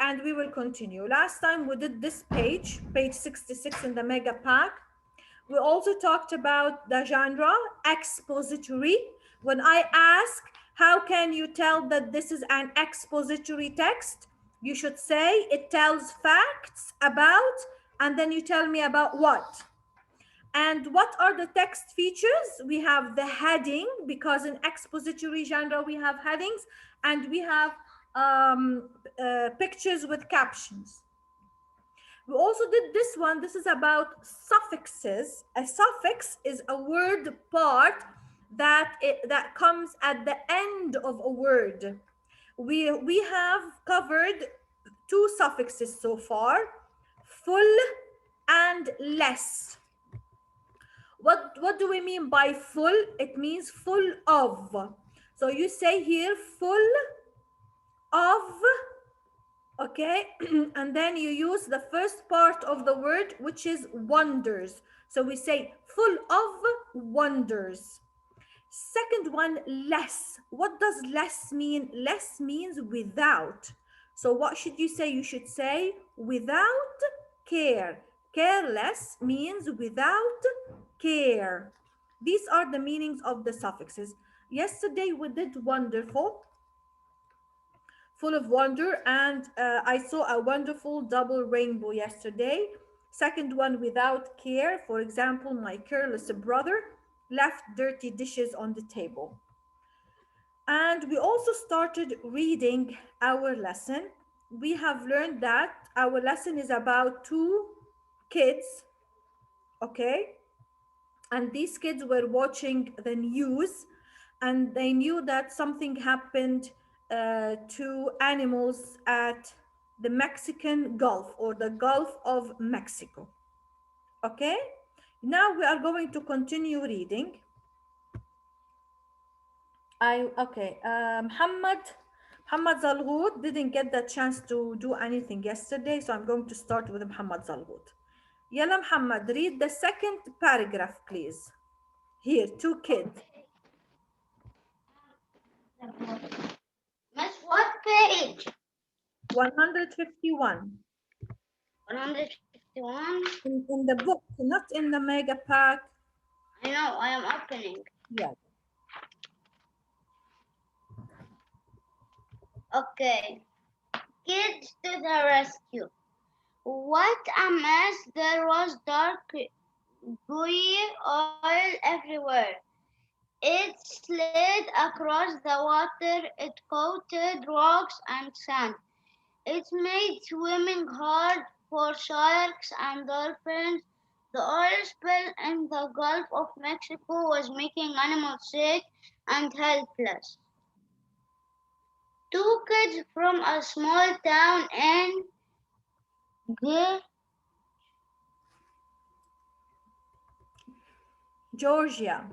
and we will continue. Last time we did this page 66 in the mega pack. We also talked about the genre, expository. When I ask, how can you tell that this is an expository text? You should say it tells facts about, and then you tell me about what. And what are the text features? We have the heading, because in expository genre we have headings, and we have pictures with captions. We also did this one. This is about suffixes. A suffix is a word part that comes at the end of a word. We have covered two suffixes so far, full and less. What do we mean by full? It means full of. So you say here full of, okay, and then you use the first part of the word, which is wonders. So we say full of wonders. Second one, less. What does less mean? Less means without. So what should you say? You should say without care. Careless means without care. These are the meanings of the suffixes. Yesterday we did wonderful, full of wonder, and I saw a wonderful double rainbow yesterday. Second one, without care. For example, my careless brother left dirty dishes on the table. And we also started reading our lesson. We have learned that our lesson is about two kids, okay? And these kids were watching the news, and they knew that something happened to animals at the Mexican Gulf, or the Gulf of Mexico. Okay, now we are going to continue reading. Muhammad Zalgout didn't get the chance to do anything yesterday, so I'm going to start with Muhammad Zalgout. Yalla Muhammad, read the second paragraph, please. Here, two kids. Miss, what page? 151. 151? In the book, not in the mega pack. I know, I am opening. Yes. Okay. Kids to the rescue. What a mess. There was dark, gooey oil everywhere. It slid across the water. It coated rocks and sand. It made swimming hard for sharks and dolphins. The oil spill in the Gulf of Mexico was making animals sick and helpless. Two kids from a small town in Georgia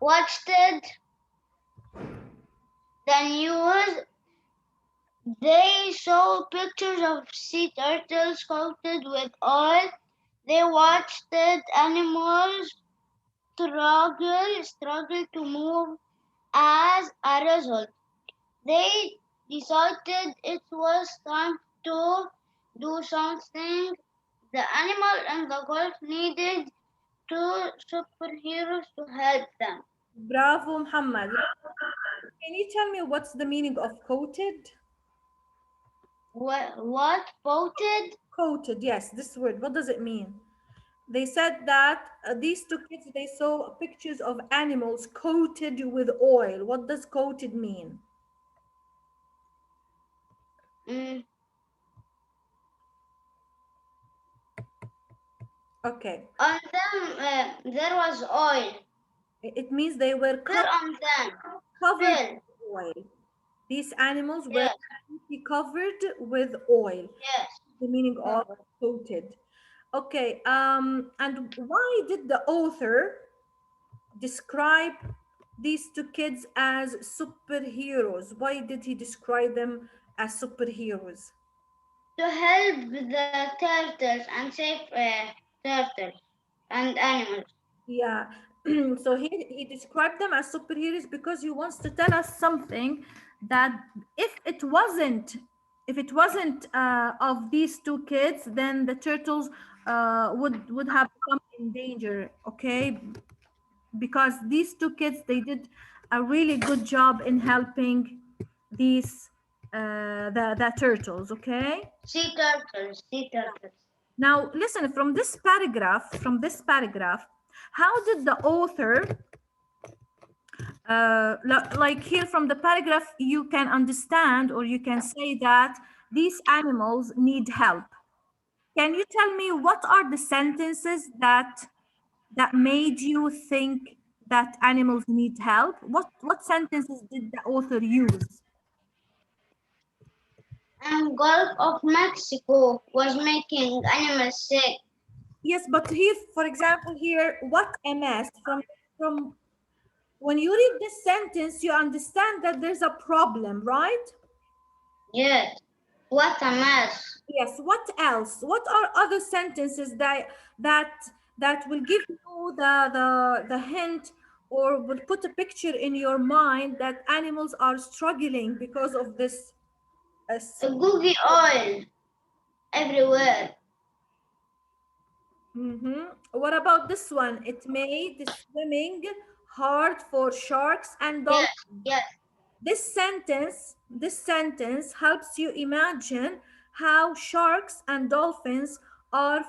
watched the news. They saw pictures of sea turtles coated with oil. They watched animals struggle to move. As a result, they decided it was time to do something. The animals in the Gulf needed two superheroes to help them. Bravo, Muhammad. Can you tell me what's the meaning of coated? What? Coated? Coated, yes, this word. What does it mean? They said that these two kids, they saw pictures of animals coated with oil. What does coated mean? Okay. On them, there was oil. It means they were covered with oil. These animals were covered with oil. Yes. The meaning of coated. Okay. And why did the author describe these two kids as superheroes? Why did he describe them as superheroes? To help the turtles and save turtles and animals. Yeah. So he described them as superheroes because he wants to tell us something, that if it wasn't of these two kids, then the turtles would have become in danger. Okay, because these two kids, they did a really good job in helping these the turtles. Okay, Sea turtles, sea turtles. now listen, from this paragraph, how did the author like here from the paragraph, you can understand or you can say that these animals need help. Can you tell me what are the sentences that made you think that animals need help? What sentences did the author use? And Gulf of Mexico was making animals sick. Yes, but here, for example, here, what MS from when you read this sentence, you understand that there's a problem, right? Yes. What a mess. Yes. What else? What are other sentences that that will give you the hint or will put a picture in your mind that animals are struggling because of this? A googie oil everywhere. What about this one? It made the swimming hard for sharks and Yes, dolphins. yes. This sentence helps you imagine how sharks and dolphins are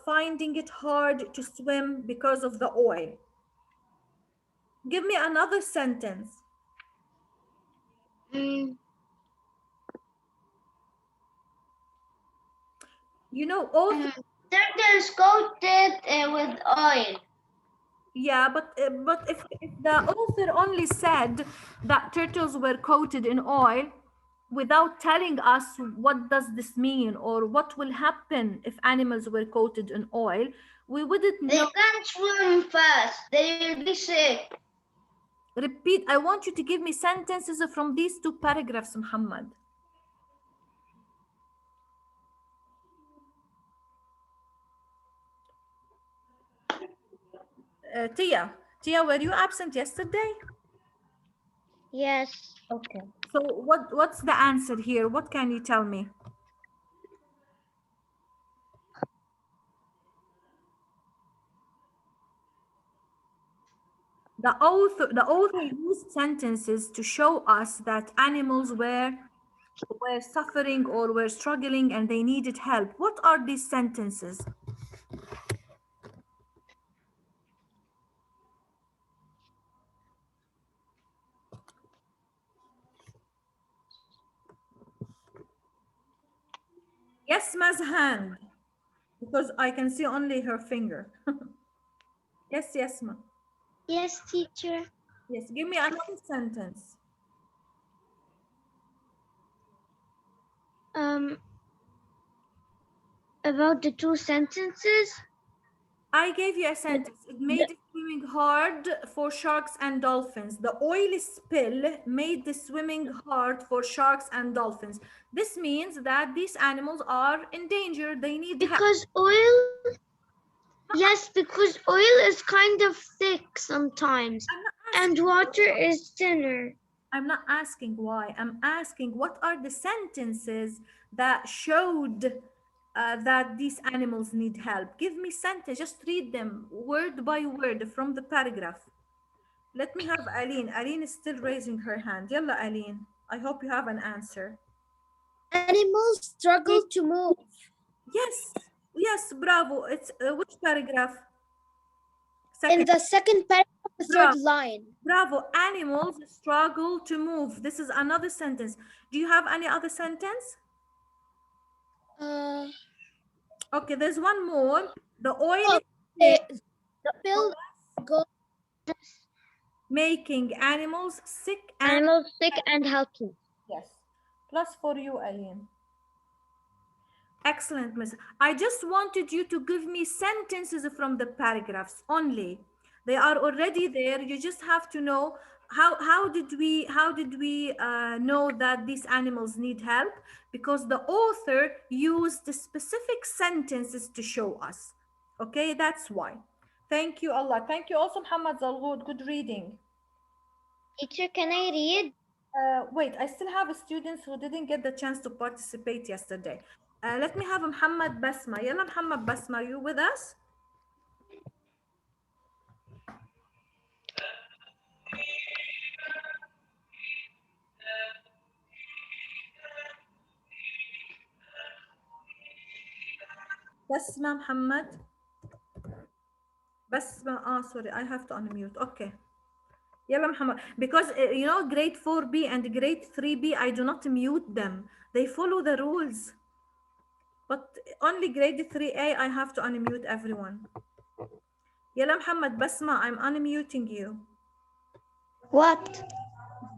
finding it hard to swim because of the oil. Give me another sentence. Mm, You know, author, mm. Turtles coated with oil. yeah, but if the author only said that turtles were coated in oil without telling us what does this mean or what will happen if animals were coated in oil, we wouldn't They know. can't swim fast. They will be sick. Repeat. I want you to give me sentences from these two paragraphs, Muhammad. Tia, were you absent yesterday? Yes. Okay. So what's the answer here? What can you tell me? The author used sentences to show us that animals were suffering or were struggling and they needed help. What are these sentences? Yes, Ma's hand, because I can see only her finger. Yes, yes, Ma. Yes, teacher. Yes, give me another sentence. Um, about the two sentences. I gave you a The, sentence. It the, made the swimming hard for sharks and dolphins. The oil spill made the swimming hard for sharks and dolphins. This means that these animals are in danger. They need help. because oil. Yes, because oil is kind of thick sometimes, I'm not and asking water why. is thinner. I'm not asking why. I'm asking what are the sentences that showed that these animals need help. Give me sentence. Just read them word by word from the paragraph. Let me have Aline. Aline is still raising her hand. Yalla, Aline. I hope you have an answer. Animals struggle to move. Yes, yes, bravo. It's which paragraph? In Second. the second paragraph, the third Bravo, line. bravo. Animals struggle to move. This is another sentence. Do you have any other sentence? Uh, Okay, there's one more. The oil oh, spill the pill goes making animals sick and Animals sick and helpless. yes. Plus for you, Aline. Excellent, Miss. I just wanted you to give me sentences from the paragraphs only. They are already there. You just have to know how did we know that these animals need help, because the author used the specific sentences to show us. Okay, that's why. Thank you, Allah. Thank you also, Muhammad Zalgood. Good reading. Teacher, can I read? Wait, I still have students who didn't get the chance to participate yesterday. Let me have Muhammad Basma. Yalla Muhammad Basma, are you with us? Basma Muhammad. Basma, sorry, I have to unmute. Okay. Yalla Muhammad. Because grade 4B and grade 3B, I do not mute them. They follow the rules. But only grade 3A, I have to unmute everyone. Yalla Muhammad Basma, I'm unmuting you. What?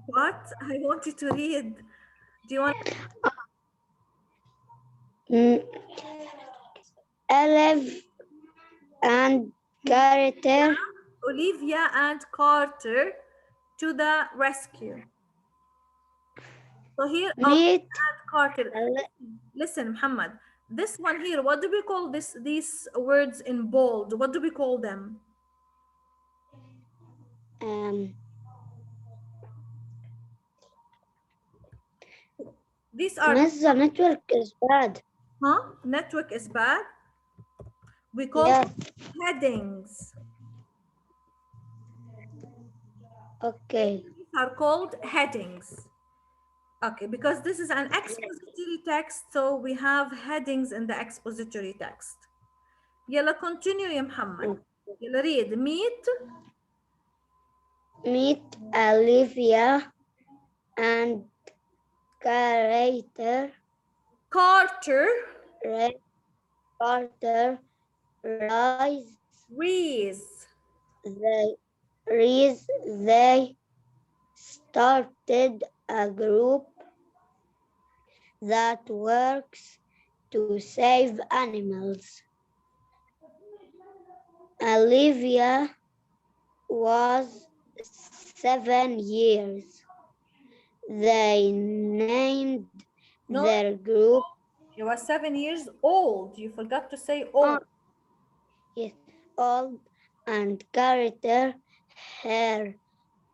What? I want you to read. Do you want Mm, Olive and character. Olivia and Carter to the rescue? So here, Olivia Meet. and Carter. Ele- Listen, Muhammad. This one here, what do we call these words in bold? What do we call them? Um, These are, Miss, the network is bad. network is bad. We call Yes. headings. Okay. These are called headings. Okay, because this is an expository text, so we have headings in the expository text. Yalla continue ya Muhammad. Yalla read. Meet Olivia and character. Carter Ray Carter rise. Reese. They started a group that works to save animals. Olivia was 7 years. They named No, their group. she was 7 years old. You forgot to say old. Yes, old and character. Her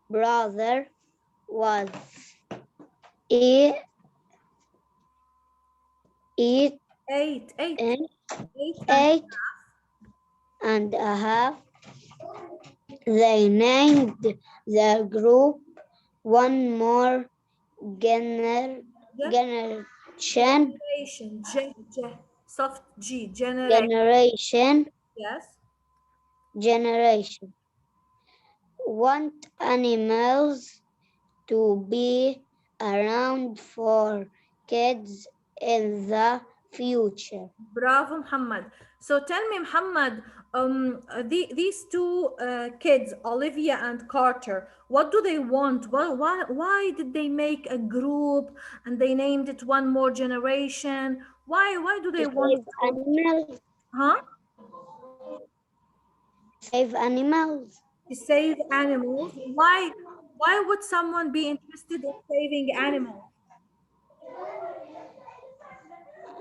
brother was eight, eight, Eight, eight, and eight, and eight and a half. They named their group one more generation. generation. Soft G. Generation. Yes. Generation. Want animals to be around for kids in the future. Bravo, Muhammad. So tell me, Muhammad, these two kids, Olivia and Carter, what do they want? Why did they make a group and they named it One More Generation? Why do they To want save to? animals. Huh? Save animals. To save animals. Why would someone be interested in saving animals?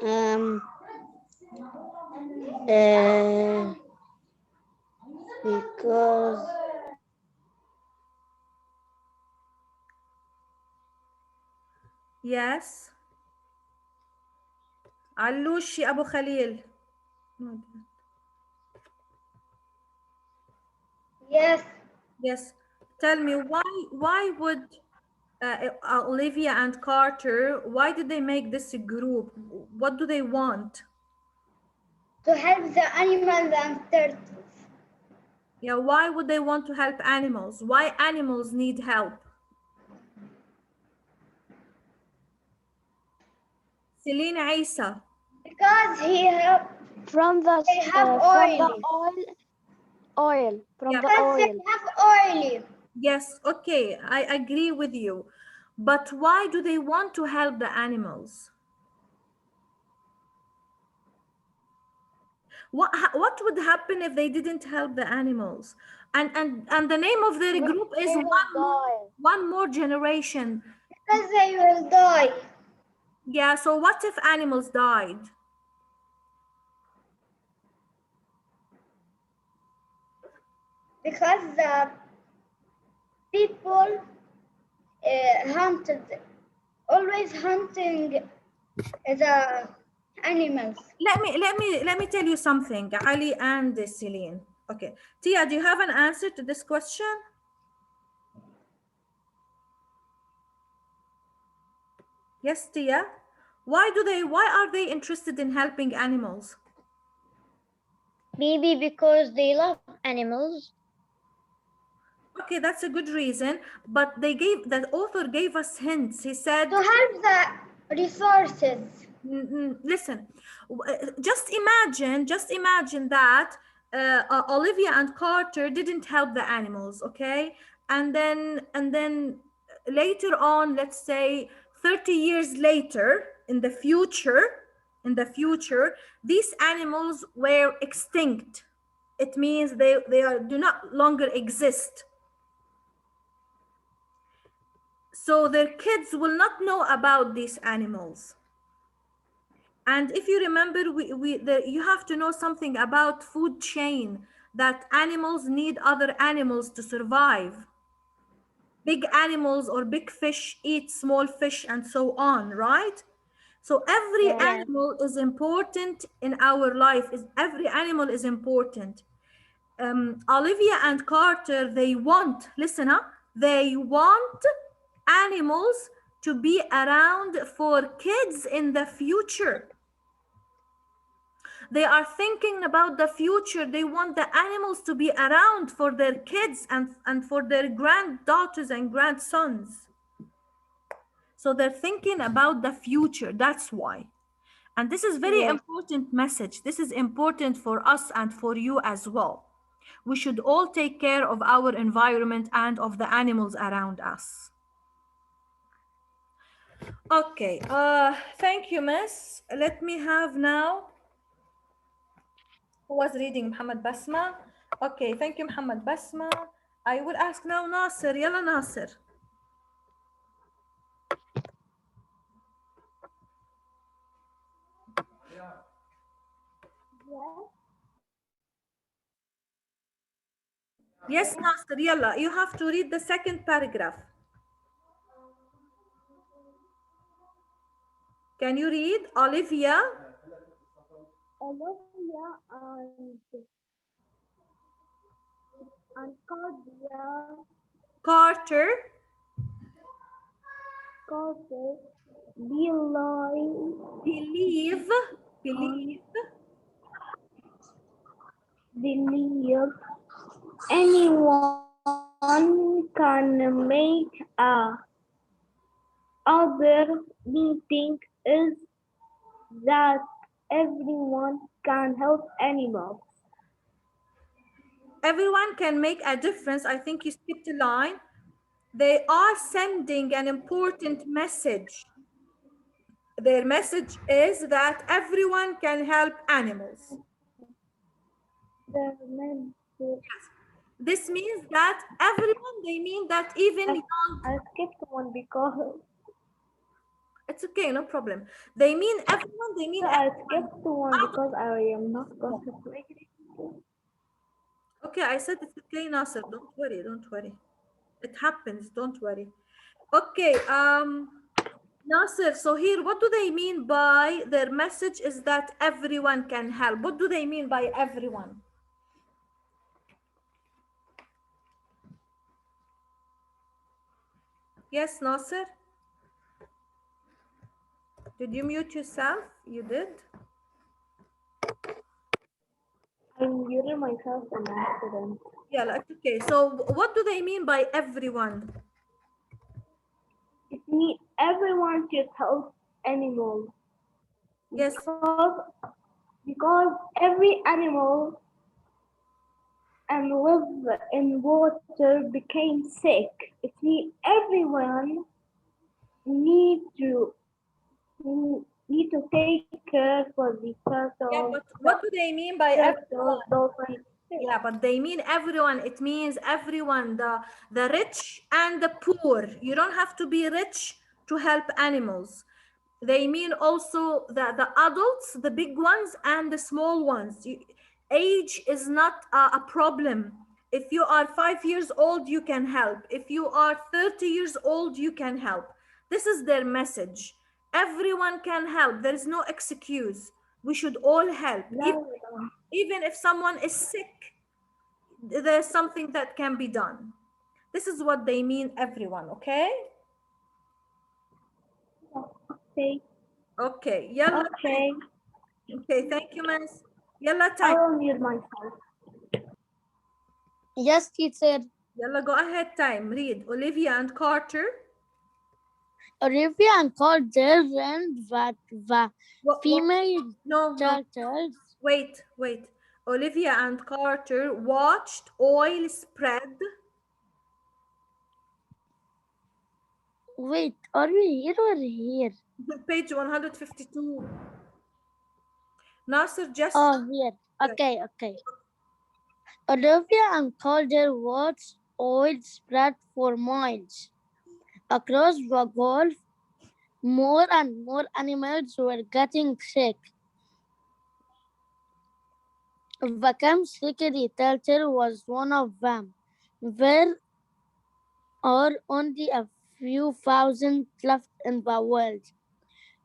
Um, uh, because Yes. علوشي أبو خليل. yes, Yes. Tell me why would Olivia and Carter, why did they make this group? What do they want? to help the animals and turtles. Yeah, why would they want to help animals? Why animals need help? Celine Isa. Because he have From the they have from the oil. oil from Yeah. the Because they oil. have oil. Yes, okay, I agree with you. But why do they want to help the animals? What would happen if they didn't help the animals? And the name of their group is They will die. one more generation. Because they will die. Yeah, so what if animals died? Because the people hunted, always hunting the animals. Let me tell you something, Ali and Celine. Okay, Tia, do you have an answer to this question? Yes, Tia. Why are they interested in helping animals? Maybe because they love animals. Okay, that's a good reason, but the author gave us hints. He said, To have the resources. listen, just imagine that Olivia and Carter didn't help the animals, okay? And then later on, let's say 30 years later, in the future, these animals were extinct. It means they do not longer exist. So their kids will not know about these animals. And if you remember, you have to know something about food chain, that animals need other animals to survive. Big animals or big fish eat small fish and so on, right? So every Yeah. animal is important in our life. Every animal is important. Olivia and Carter, listen up, they want animals to be around for kids in the future. They are thinking about the future. They want the animals to be around for their kids and for their granddaughters and grandsons. So they're thinking about the future. That's why. And this is very Yes. important message. This is important for us and for you as well. We should all take care of our environment and of the animals around us. Okay, thank you, miss. Let me have now, who was reading? Muhammad Basma. Okay, thank you, Muhammad Basma. I will ask now Nasir. Yalla Nasir. Yes, Nasir, yalla. You have to read the second paragraph. Can you read? Olivia, Olivia and Claudia Carter, Carter believe believe, believe, believe anyone can make other meeting is that everyone can help animals. everyone can make a difference. I think you skipped a line. They are sending an important message. Their message is that everyone can help animals. The men This means that everyone, they mean that even young, I skipped one because it's okay, no problem. They mean everyone, they mean I everyone. skipped one because I am not concentrating. Okay, I said it's okay, Nasser. Don't worry, don't worry. It happens, don't worry. Okay, Nasser, so here, what do they mean by their message is that everyone can help? What do they mean by everyone? Yes, Nasser? Did you mute yourself? You did? I muted myself on accident. Yeah, like, okay. So what do they mean by everyone? It means everyone should help animals Yes, because every animal and live in water became sick. It means everyone need to need to take care for the yeah, turtle, but what do they mean by turtle, everyone? dolphin, fish. Yeah, but they mean everyone. It means everyone, the rich and the poor. You don't have to be rich to help animals. They mean also the adults, the big ones and the small ones. Age is not a problem. If you are 5 years old, you can help. If you are 30 years old, you can help. This is their message. Everyone can help. There is no excuse. We should all help. لا والله. Even if someone is sick, there's something that can be done. This is what they mean, everyone, okay? Okay. Okay, يلا. Okay. Okay, thank you, miss. يلا I time. will mute myself. Yes, teacher. يلا go ahead time. Read. Olivia and Carter. Olivia and Carter and that the What? female No, no. turtles. Wait, wait. Olivia and Carter watched oil spread. Wait, are we here or here? Page 152. Nasser just. Oh, here. Okay, okay. Olivia and Calder watched oil spread for miles. Across the Gulf, more and more animals were getting sick. The Camp Secretary turtle was one of them. There are only a few thousand left in the world.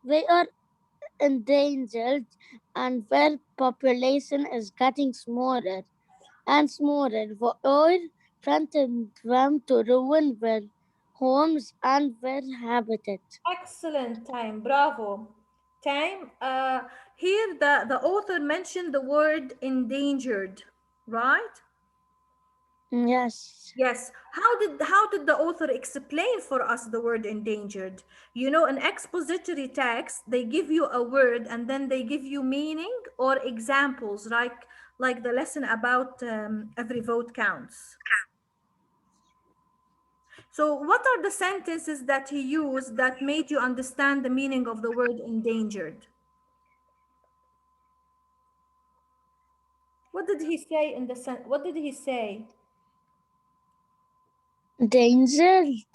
They are endangered and their population is getting smaller and smaller. The oil threatened them to ruin their homes and their habitat. Excellent time. Bravo. Time. Here the author mentioned the word endangered, right? Yes. Yes. How did the author explain for us the word endangered? You know, in expository text, they give you a word and then they give you meaning or examples, like the lesson about every vote counts. So, what are the sentences that he used that made you understand the meaning of the word endangered? What did he say in the what did he say? Endangered?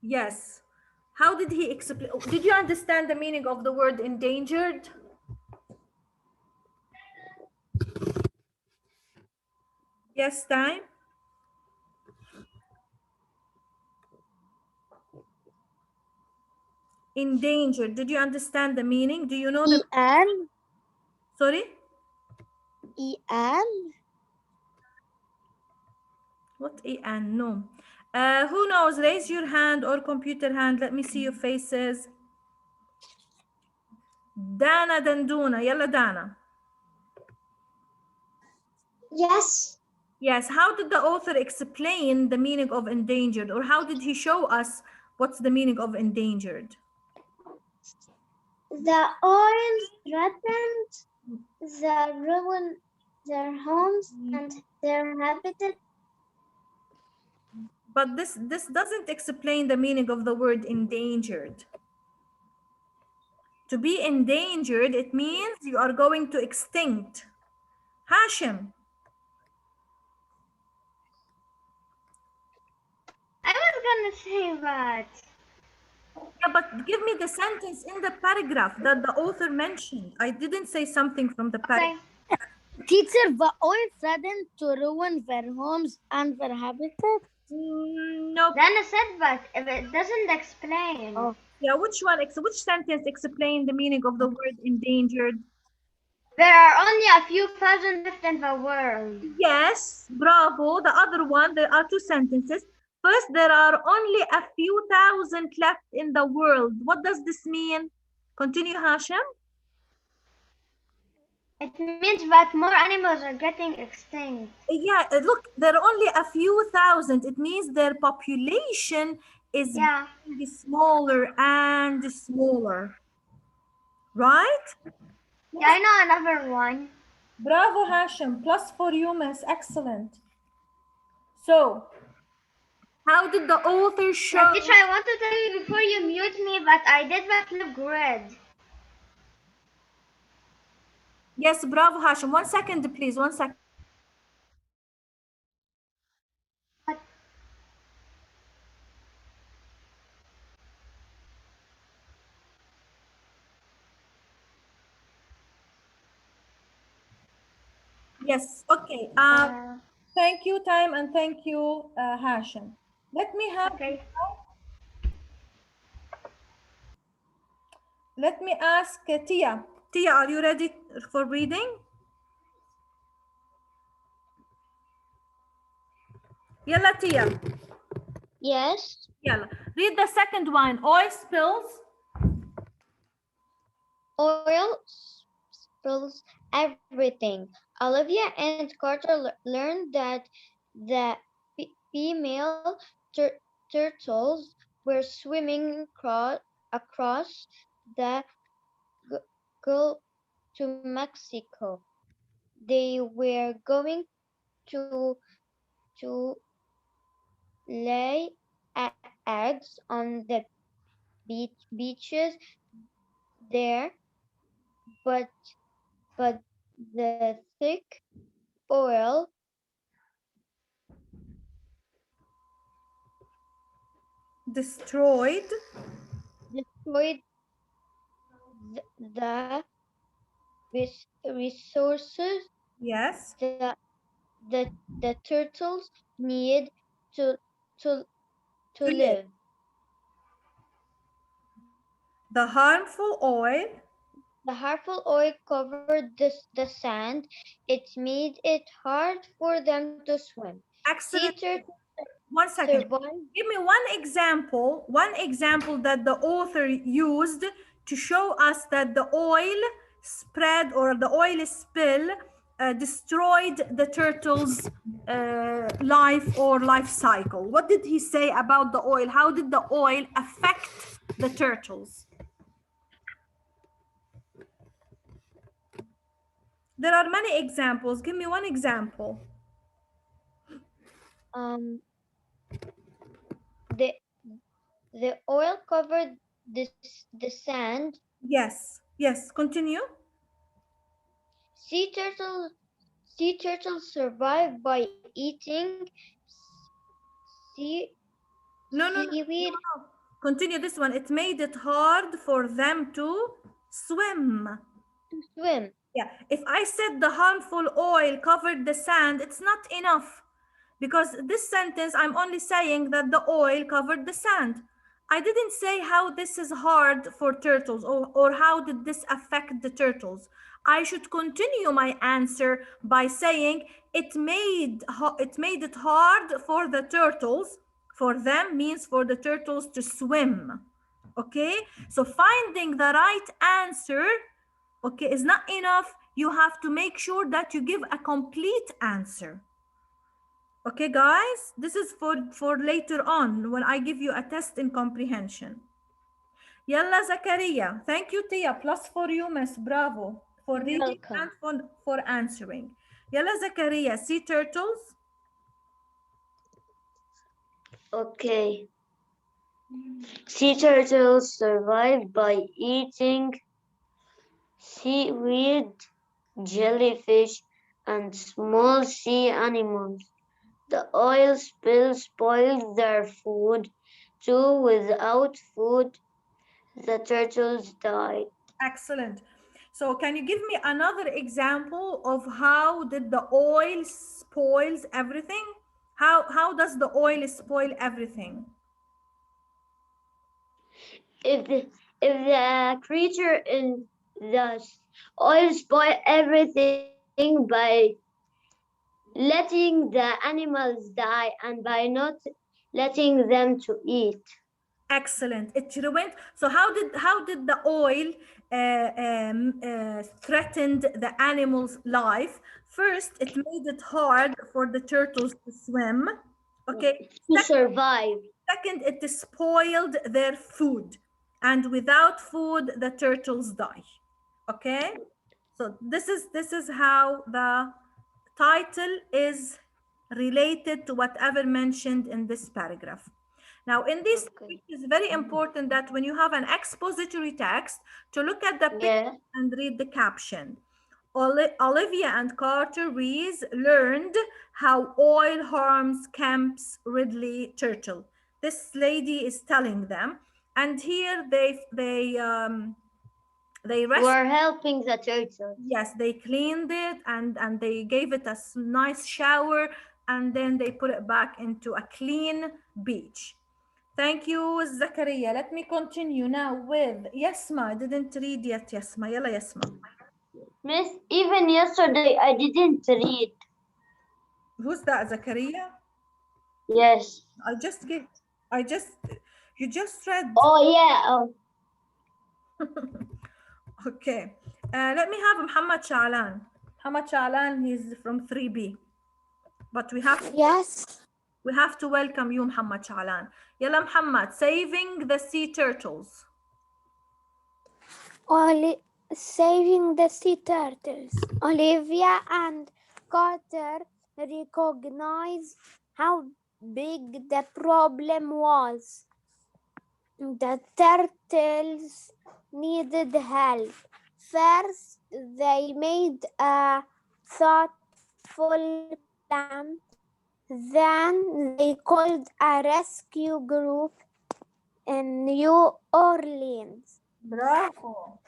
Yes. How did he explain? Did you understand the meaning of the word endangered? Yes, time. Endangered. Did you understand the meaning? Do you know the E-N? sorry? E-N? What and no. Who knows? Raise your hand or computer hand. Let me see your faces. Dana Danduna. Yalla Dana. Yes. Yes. How did the author explain the meaning of endangered, or how did he show us what's the meaning of endangered? The oil threatened the ruin their homes and their habitat. But this doesn't explain the meaning of the word endangered. To be endangered, it means you are going to extinct. Hashim. I was gonna say that. Yeah, but give me the sentence in the paragraph that the author mentioned. I didn't say something from the paragraph. Okay. Teacher, the oil threatened to ruin their homes and their habitat? Nope. Dana said that if it doesn't explain. Oh. Yeah, which one? Which sentence explain the meaning of the word endangered? There are only a few thousand left in the world. Yes, bravo. The other one, there are two sentences. First, there are only a few thousand left in the world. What does this mean? Continue, Hashim. It means that more animals are getting extinct. Yeah, look, there are only a few thousand. It means their population is Yeah. getting smaller and smaller. Right? Yeah, I know another one. Bravo, Hashim. Plus for you, miss. Excellent. So, how did the author Yeah, show? teacher, I want to tell you before you mute me that I did the flip grid. Yes, bravo, Hashim. 1 second, please. 1 second. Yes. Okay. Yeah. Thank you, Time, and thank you, Hashim. Let me have. Okay. Let me ask Tia. Tia, are you ready for reading? Yalla, Tia. Yes. Yalla. Read the second one. Oil spills. Oil spills everything. Olivia and Carter learned that the female turtles were swimming across the Gu- Gulf to Mexico. They were going to to lay eggs on the beaches there, but but the thick oil Destroyed. destroyed the resources Yes. that the turtles need to to to To live. live. The harmful oil. The harmful oil covered the sand. It made it hard for them to swim. Sea Excellent. turtles 1 second. survive. Give me one example that the author used to show us that the oil spread or the oil spill destroyed the turtle's life or life cycle. What did he say about the oil? How did the oil affect the turtles? There are many examples. Give me one example. Um, the the oil covered the sand. Yes, yes, continue. Sea turtles sea turtles survive by eating sea No, no, no, seaweed no, no. Continue this one. It made it hard for them to swim. to swim. Yeah, if I said the harmful oil covered the sand, it's not enough because this sentence I'm only saying that the oil covered the sand. I didn't say how this is hard for turtles or how did this affect the turtles. I should continue my answer by saying it made it hard for the turtles. For them means for the turtles to swim. Okay? So finding the right answer, okay, is not enough. You have to make sure that you give a complete answer. Okay, guys, this is for later on when I give you a test in comprehension. Yalla, Zakaria. Thank you, Tia. Plus for you, Miss. Bravo for reading and Welcome. for answering. Yalla, Zakaria. Sea turtles. Okay. Sea turtles survive by eating seaweed, jellyfish, and small sea animals. The oil spill spoiled their food too. Without food, the turtles died. Excellent. So, can you give me another example of how did the oil spoils everything? How does the oil spoil everything? If the, if the creature in the oil spoil everything by letting the animals die and by not letting them to eat. Excellent. It ruined. So how did the oil threatened the animal's life? First, it made it hard for the turtles to swim. Okay. To survive. Second, it spoiled their food, and without food, the turtles die. Okay. So this is how the title is related to whatever mentioned in this paragraph. Now, in this, Okay. it is very important that when you have an expository text, to look at the picture Yeah. and read the caption. Olivia and Carter Rees learned how oil harms Kemp's Ridley turtle. This lady is telling them, and here they rescued. We're helping the turtles. Yes, they cleaned it and they gave it a nice shower and then they put it back into a clean beach. Thank you, Zakaria. Let me continue now with Yasma. I didn't read yet, Yasma. Yalla, Yasma. Miss, even yesterday I didn't read. Who's that, Zakaria? Yes. I just get, I just, you just read. Oh yeah. Okay. Let me have Muhammad Sha'lan. Muhammad Sha'lan, he's from 3B. But Yes. we have to welcome you, Muhammad Sha'lan. Yalla, Muhammad, saving the sea turtles. Saving the sea turtles. Olivia and Carter recognized how big the problem was. The turtles needed help. First, they made a thoughtful plan. Then they called a rescue group in New Orleans. Bravo.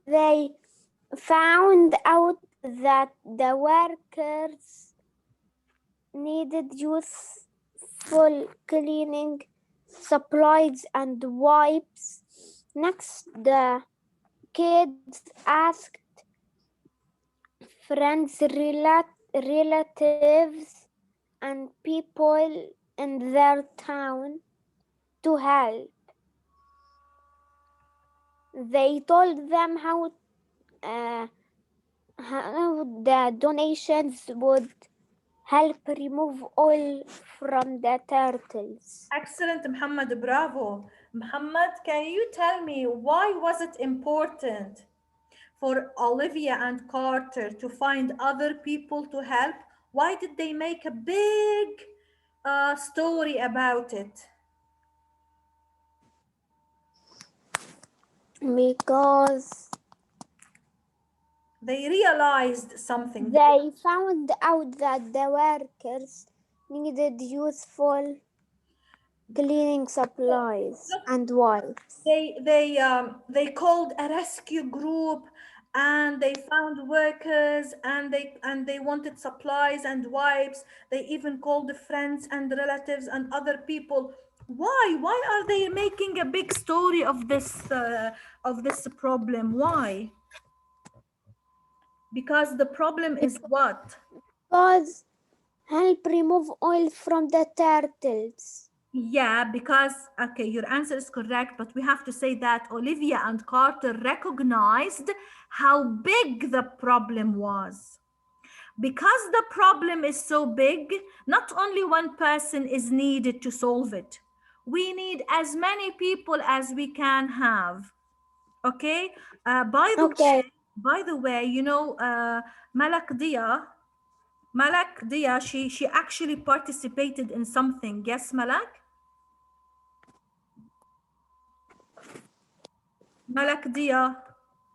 They found out that the workers needed useful cleaning supplies and wipes. Next, the kids asked friends, relatives, and people in their town to help. They told them how the donations would help remove oil from the turtles. Excellent, Muhammad. Bravo. Muhammad, can you tell me why was it important for Olivia and Carter to find other people to help? Why did they make a big story about it? Because They realized something. they found out that the workers needed useful cleaning supplies and wipes. They called a rescue group, and they found workers, and they wanted supplies and wipes. They even called friends and relatives and other people. Why are they making a big story of this problem? Why? Because the problem is what? Because help remove oil from the turtles. Yeah, because, okay, your answer is correct, but we have to say that Olivia and Carter recognized how big the problem was. Because the problem is so big, not only one person is needed to solve it. We need as many people as we can have. Okay? Okay. By the way, you know, Malak Dia, she actually participated in something. Yes, Malak? Malak Dia.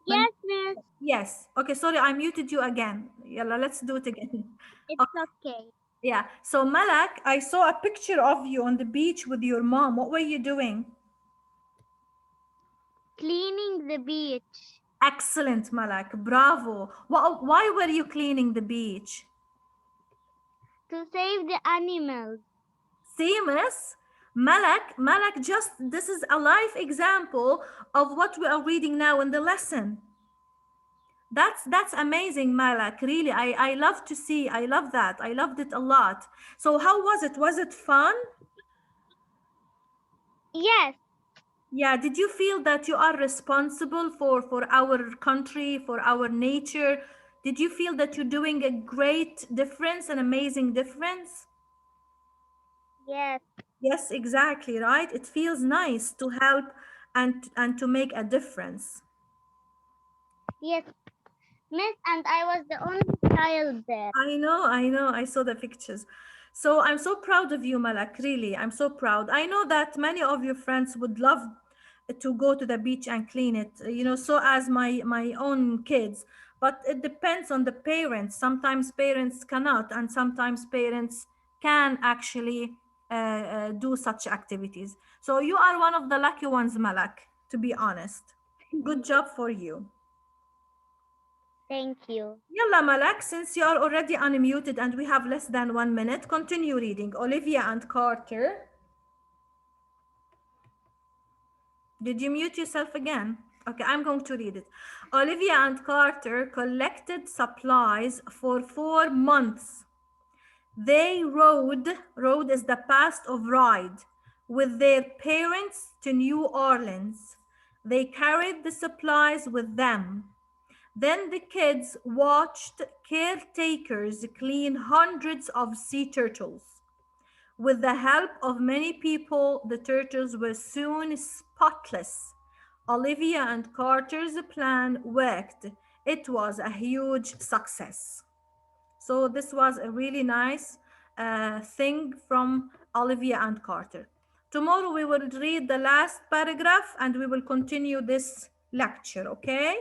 Yes, miss. Yes. Okay, sorry, I muted you again. Yalla, let's do it again. It's okay. Yeah. So Malak, I saw a picture of you on the beach with your mom. What were you doing? Cleaning the beach Excellent, Malak. Bravo. Why were you cleaning the beach? to save the animals. Seamus, Malak, just this is a live example of what we are reading now in the lesson. That's amazing, Malak. Really, I love to see. I love that. I loved it a lot. So how was it? Was it fun? Yes, Yeah, did you feel that you are responsible for our country, for our nature? Did you feel that you're doing a great difference, an amazing difference? yes, Yes, exactly, right? It feels nice to help and to make a difference. yes, miss. And I was the only child there. I know, I saw the pictures. So I'm so proud of you, Malak, really. I'm so proud. I know that many of your friends would love to go to the beach and clean it, so as my own kids. But it depends on the parents. Sometimes parents cannot, and sometimes parents can actually do such activities. So you are one of the lucky ones, Malak, to be honest. Good job for you. Thank you. Yalla Malak, since you are already unmuted and we have less than 1 minute, continue reading. Olivia and Carter. Did you mute yourself again? Okay, I'm going to read it. Olivia and Carter collected supplies for 4 months. They rode is the past of ride, with their parents to New Orleans. They carried the supplies with them. Then the kids watched caretakers clean hundreds of sea turtles. With the help of many people, the turtles were soon spotless. Olivia and Carter's plan worked. It was a huge success. So, this was a really nice thing from Olivia and Carter. Tomorrow, we will read the last paragraph and we will continue this lecture, okay?